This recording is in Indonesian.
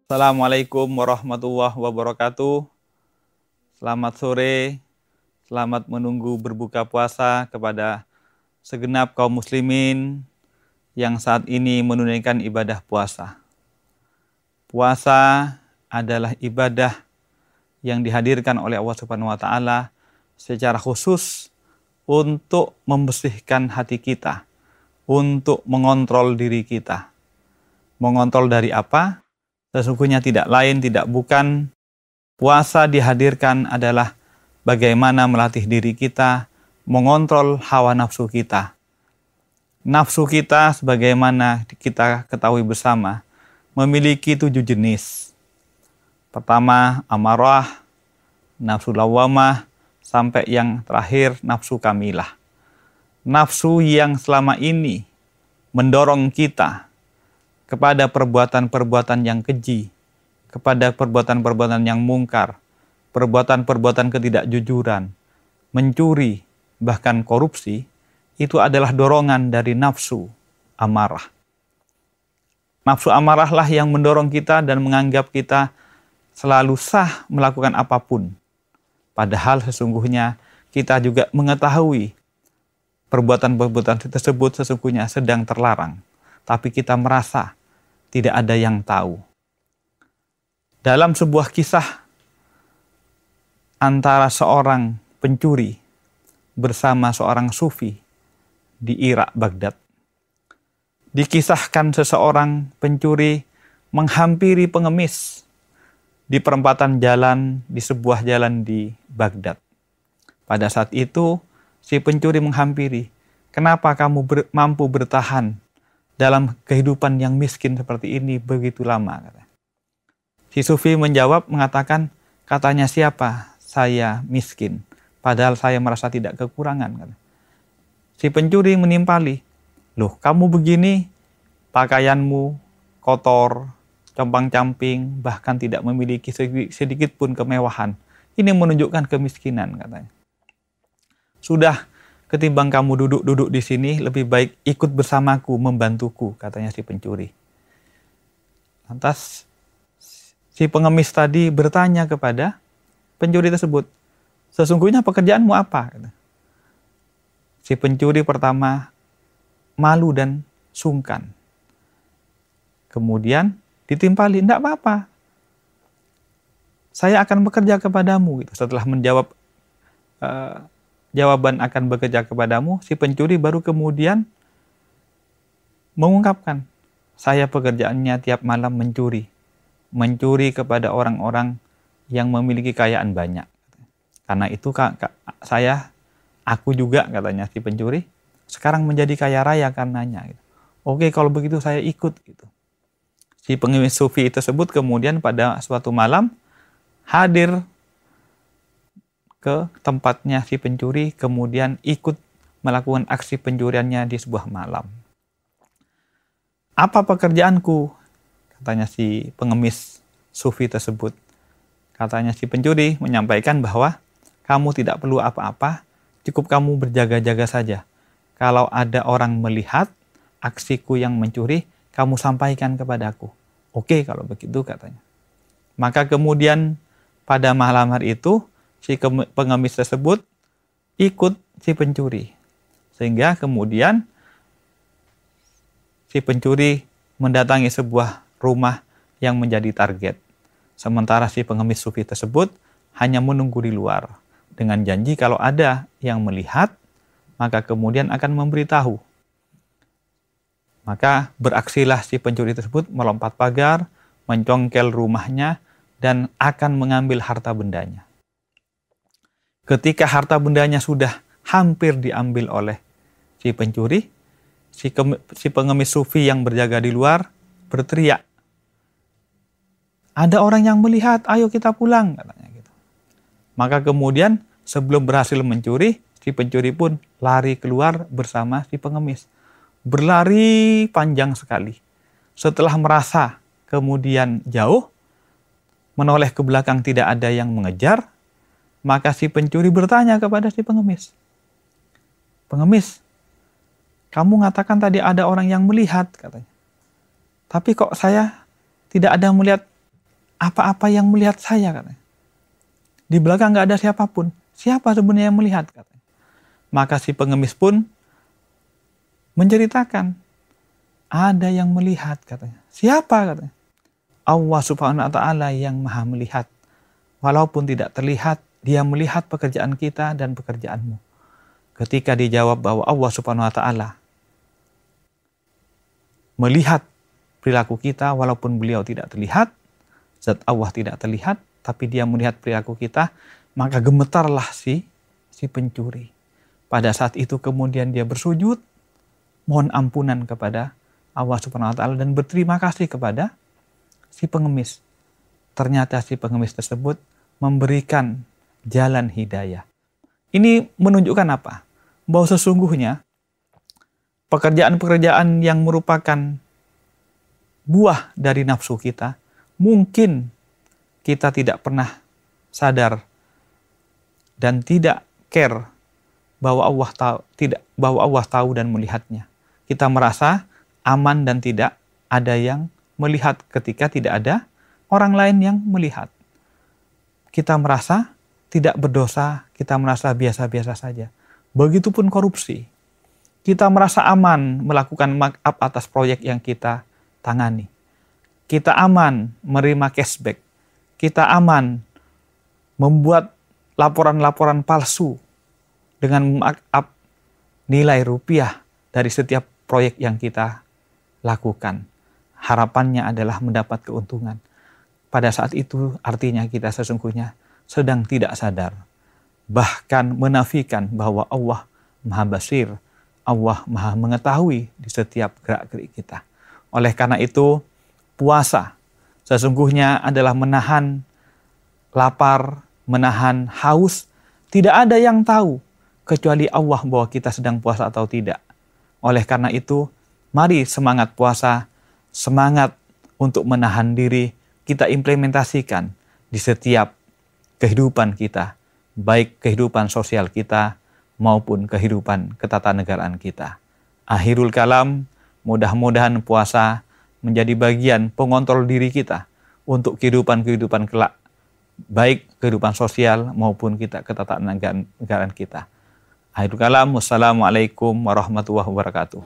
Assalamualaikum warahmatullahi wabarakatuh. Selamat sore, selamat menunggu berbuka puasa kepada segenap kaum muslimin yang saat ini menunaikan ibadah puasa. Puasa adalah ibadah yang dihadirkan oleh Allah Subhanahu wa taala secara khusus untuk membersihkan hati kita, untuk mengontrol diri kita. Mengontrol dari apa? Sesungguhnya tidak lain, tidak bukan. Puasa dihadirkan adalah bagaimana melatih diri kita, mengontrol hawa nafsu kita. Nafsu kita sebagaimana kita ketahui bersama, memiliki 7 jenis. Pertama, amarah, nafsu lawamah, sampai yang terakhir, nafsu kamilah. Nafsu yang selama ini mendorong kita kepada perbuatan-perbuatan yang keji, kepada perbuatan-perbuatan yang mungkar, perbuatan-perbuatan ketidakjujuran, mencuri, bahkan korupsi, itu adalah dorongan dari nafsu amarah. Nafsu amarah lah yang mendorong kita dan menganggap kita selalu sah melakukan apapun. Padahal sesungguhnya kita juga mengetahui perbuatan-perbuatan tersebut sesungguhnya sedang terlarang. Tapi kita merasa tidak ada yang tahu. Dalam sebuah kisah antara seorang pencuri bersama seorang sufi di Irak, Baghdad, dikisahkan seseorang pencuri menghampiri pengemis di perempatan jalan, di sebuah jalan di Baghdad. Pada saat itu, si pencuri menghampiri, "Kenapa kamu mampu bertahan dalam kehidupan yang miskin seperti ini begitu lama?" Si sufi menjawab mengatakan, "Katanya siapa saya miskin, padahal saya merasa tidak kekurangan." Si pencuri menimpali, "Loh, kamu begini, pakaianmu kotor, compang-camping, bahkan tidak memiliki sedikit pun kemewahan. Ini menunjukkan kemiskinan," katanya. "Sudah, ketimbang kamu duduk-duduk di sini, lebih baik ikut bersamaku, membantuku," katanya si pencuri. Lantas si pengemis tadi bertanya kepada pencuri tersebut, "Sesungguhnya pekerjaanmu apa?" Si pencuri pertama malu dan sungkan. Kemudian ditimpali, "Tidak apa-apa, saya akan bekerja kepadamu." Setelah menjawab jawaban akan bekerja kepadamu, si pencuri baru kemudian mengungkapkan, "Saya pekerjaannya tiap malam mencuri kepada orang-orang yang memiliki kekayaan banyak. Karena itu aku juga," katanya si pencuri, "sekarang menjadi kaya raya karenanya." "Oke, kalau begitu saya ikut." Si pengemis sufi tersebut kemudian pada suatu malam hadir ke tempatnya si pencuri, kemudian ikut melakukan aksi pencuriannya di sebuah malam. "Apa pekerjaanku?" katanya si pengemis sufi tersebut. Katanya si pencuri menyampaikan bahwa, "Kamu tidak perlu apa-apa, cukup kamu berjaga-jaga saja. Kalau ada orang melihat aksiku yang mencuri, kamu sampaikan kepadaku." "Oke, kalau begitu," katanya. Maka kemudian pada malam hari itu, si pengemis tersebut ikut si pencuri. Sehingga kemudian si pencuri mendatangi sebuah rumah yang menjadi target. Sementara si pengemis sufi tersebut hanya menunggu di luar dengan janji kalau ada yang melihat, maka kemudian akan memberitahu. Maka beraksilah si pencuri tersebut melompat pagar, mencongkel rumahnya, dan akan mengambil harta bendanya. Ketika harta bendanya sudah hampir diambil oleh si pencuri, si pengemis sufi yang berjaga di luar berteriak, "Ada orang yang melihat, ayo kita pulang," katanya gitu. Maka kemudian sebelum berhasil mencuri, si pencuri pun lari keluar bersama si pengemis. Berlari panjang sekali. Setelah merasa kemudian jauh, menoleh ke belakang tidak ada yang mengejar, maka si pencuri bertanya kepada si pengemis. Pengemis, kamu mengatakan tadi ada orang yang melihat, katanya. Tapi kok saya tidak ada melihat apa-apa yang melihat saya, katanya. Di belakang nggak ada siapapun. Siapa sebenarnya yang melihat, katanya. Maka si pengemis pun menceritakan, ada yang melihat, katanya. Siapa, katanya? Allah Subhanahu wa Ta'ala yang Maha melihat. Walaupun tidak terlihat, Dia melihat pekerjaan kita dan pekerjaanmu. Ketika dijawab bahwa Allah Subhanahu wa Ta'ala melihat perilaku kita walaupun beliau tidak terlihat, zat Allah tidak terlihat, tapi Dia melihat perilaku kita, maka gemetarlah si pencuri. Pada saat itu kemudian dia bersujud, mohon ampunan kepada Allah Subhanahu wa Ta'ala dan berterima kasih kepada si pengemis. Ternyata si pengemis tersebut memberikan jalan hidayah. Ini menunjukkan apa? Bahwa sesungguhnya pekerjaan-pekerjaan yang merupakan buah dari nafsu kita, mungkin kita tidak pernah sadar dan tidak care bahwa Allah tahu dan melihatnya. Kita merasa aman dan tidak ada yang melihat ketika tidak ada orang lain yang melihat. Kita merasa tidak berdosa, kita merasa biasa-biasa saja. Begitupun korupsi. Kita merasa aman melakukan markup atas proyek yang kita tangani. Kita aman menerima cashback. Kita aman membuat laporan-laporan palsu dengan markup nilai rupiah dari setiap proyek yang kita lakukan. Harapannya adalah mendapat keuntungan. Pada saat itu artinya kita sesungguhnya sedang tidak sadar. Bahkan menafikan bahwa Allah Maha Basir, Allah Maha mengetahui di setiap gerak-gerik kita. Oleh karena itu, puasa sesungguhnya adalah menahan lapar, menahan haus. Tidak ada yang tahu kecuali Allah bahwa kita sedang puasa atau tidak. Oleh karena itu, mari semangat puasa, semangat untuk menahan diri, kita implementasikan di setiap kehidupan kita, baik kehidupan sosial kita maupun kehidupan ketatanegaraan kita. Akhirul kalam, mudah-mudahan puasa menjadi bagian pengontrol diri kita untuk kehidupan-kehidupan kelak, baik kehidupan sosial maupun kita ketatanegaraan kita. Akhirul kalam, wassalamualaikum warahmatullahi wabarakatuh.